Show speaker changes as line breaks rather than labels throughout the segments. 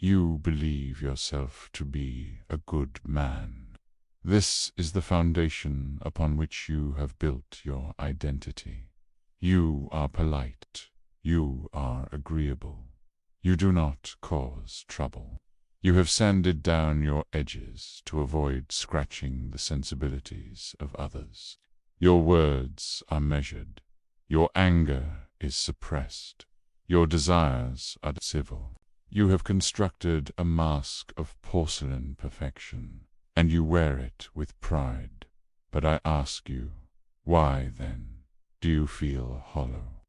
You believe yourself to be a good man. This is the foundation upon which you have built your identity. You are polite. You are agreeable. You do not cause trouble. You have sanded down your edges to avoid scratching the sensibilities of others. Your words are measured. Your anger is suppressed. Your desires are civil. You have constructed a mask of porcelain perfection, and you wear it with pride. But I ask you, why, then, do you feel hollow?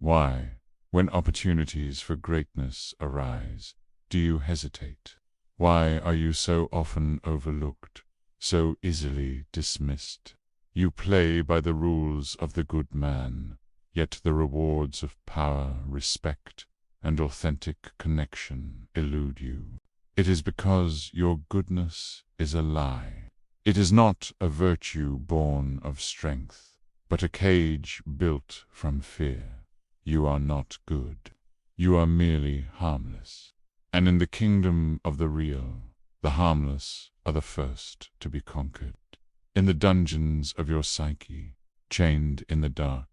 Why, when opportunities for greatness arise, do you hesitate? Why are you so often overlooked, so easily dismissed? You play by the rules of the good man, yet the rewards of power, respect, and authentic connection elude you. It is because your goodness is a lie. It is not a virtue born of strength, but a cage built from fear. You are not good. You are merely harmless. And in the kingdom of the real, the harmless are the first to be conquered. In the dungeons of your psyche, chained in the dark,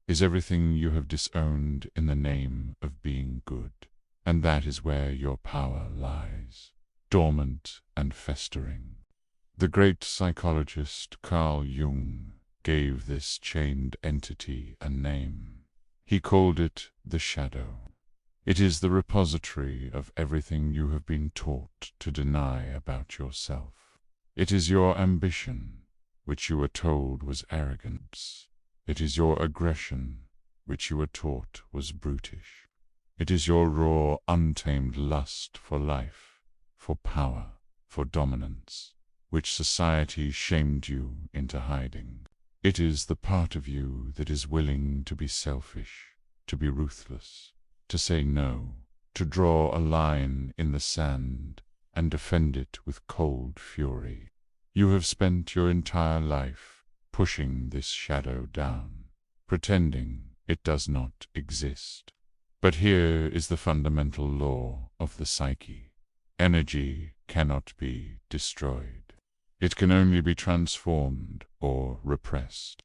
is everything you have disowned in the name of being good. And that is where your power lies, dormant and festering. The great psychologist Carl Jung gave this chained entity a name. He called it the shadow. It is the repository of everything you have been taught to deny about yourself. It is your ambition, which you were told was arrogance. It is your aggression, which you were taught was brutish. It is your raw, untamed lust for life, for power, for dominance, which society shamed you into hiding. It is the part of you that is willing to be selfish, to be ruthless, to say no, to draw a line in the sand and defend it with cold fury. You have spent your entire life pushing this shadow down, pretending it does not exist. But here is the fundamental law of the psyche. Energy cannot be destroyed. It can only be transformed or repressed.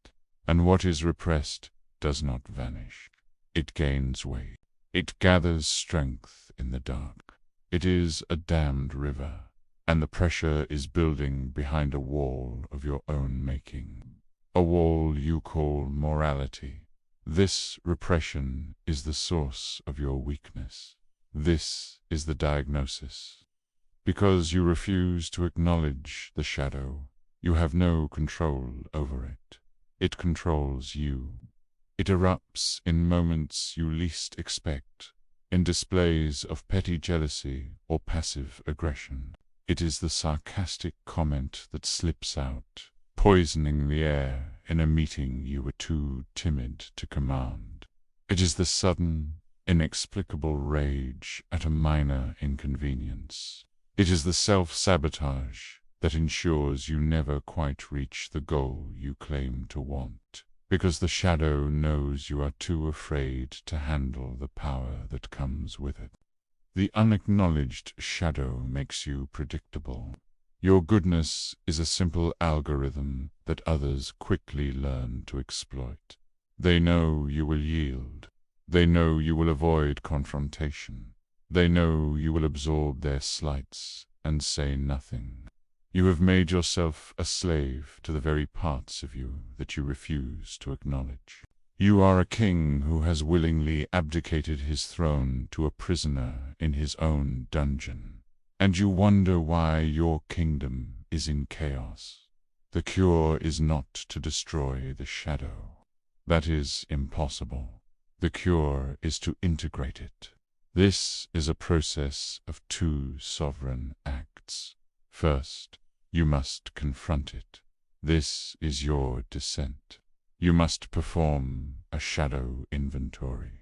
And what is repressed does not vanish. It gains weight. It gathers strength in the dark. It is a dammed river, and the pressure is building behind a wall of your own making. A wall you call morality. This repression is the source of your weakness. This is the diagnosis. Because you refuse to acknowledge the shadow, you have no control over it. It controls you. It erupts in moments you least expect, in displays of petty jealousy or passive aggression. It is the sarcastic comment that slips out, poisoning the air in a meeting you were too timid to command. It is the sudden, inexplicable rage at a minor inconvenience. It is the self-sabotage that ensures you never quite reach the goal you claim to want, because the shadow knows you are too afraid to handle the power that comes with it. The unacknowledged shadow makes you predictable. Your goodness is a simple algorithm that others quickly learn to exploit. They know you will yield. They know you will avoid confrontation. They know you will absorb their slights and say nothing. You have made yourself a slave to the very parts of you that you refuse to acknowledge. You are a king who has willingly abdicated his throne to a prisoner in his own dungeon, and you wonder why your kingdom is in chaos. The cure is not to destroy the shadow. That is impossible. The cure is to integrate it. This is a process of two sovereign acts. First, you must confront it. This is your descent. You must perform a shadow inventory.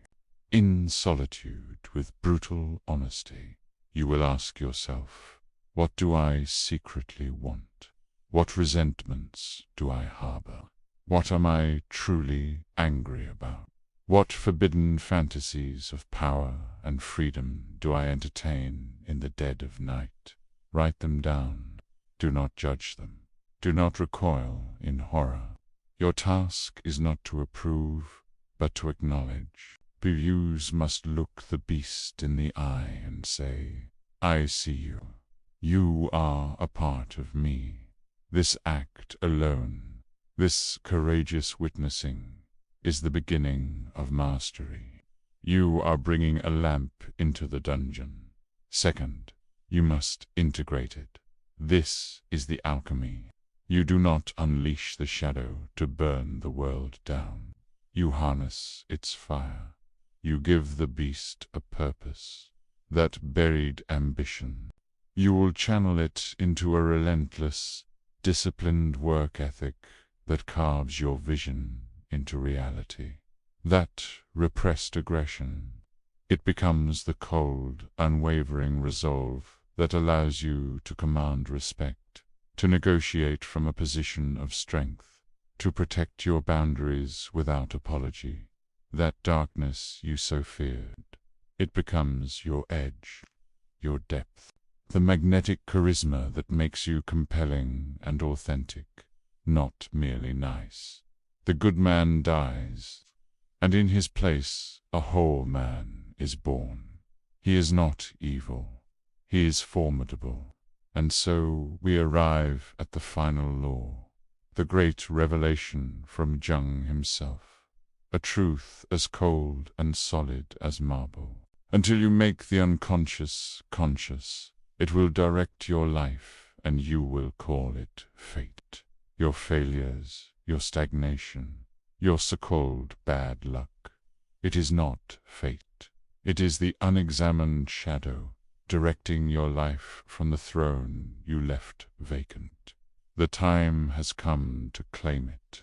In solitude, with brutal honesty, you will ask yourself, what do I secretly want? What resentments do I harbor? What am I truly angry about? What forbidden fantasies of power and freedom do I entertain in the dead of night. Write them down. Do not judge them. Do not recoil in horror. Your task is not to approve, but to acknowledge. Views must look the beast in the eye and say, I see you. You are a part of me. This act alone, this courageous witnessing, is the beginning of mastery. You are bringing a lamp into the dungeon. Second, you must integrate it. This is the alchemy. You do not unleash the shadow to burn the world down. You harness its fire. You give the beast a purpose, that buried ambition. You will channel it into a relentless, disciplined work ethic that carves your vision into reality. That repressed aggression, it becomes the cold, unwavering resolve that allows you to command respect, to negotiate from a position of strength, to protect your boundaries without apology. That darkness you so feared, it becomes your edge, your depth, the magnetic charisma that makes you compelling and authentic, not merely nice. The good man dies, and in his place a whole man is born. He is not evil, he is formidable. And so we arrive at the final law, the great revelation from Jung himself, a truth as cold and solid as marble. Until you make the unconscious conscious, it will direct your life, and you will call it fate. Your failures, your stagnation, your so-called bad luck. It is not fate. It is the unexamined shadow, directing your life from the throne you left vacant. The time has come to claim it.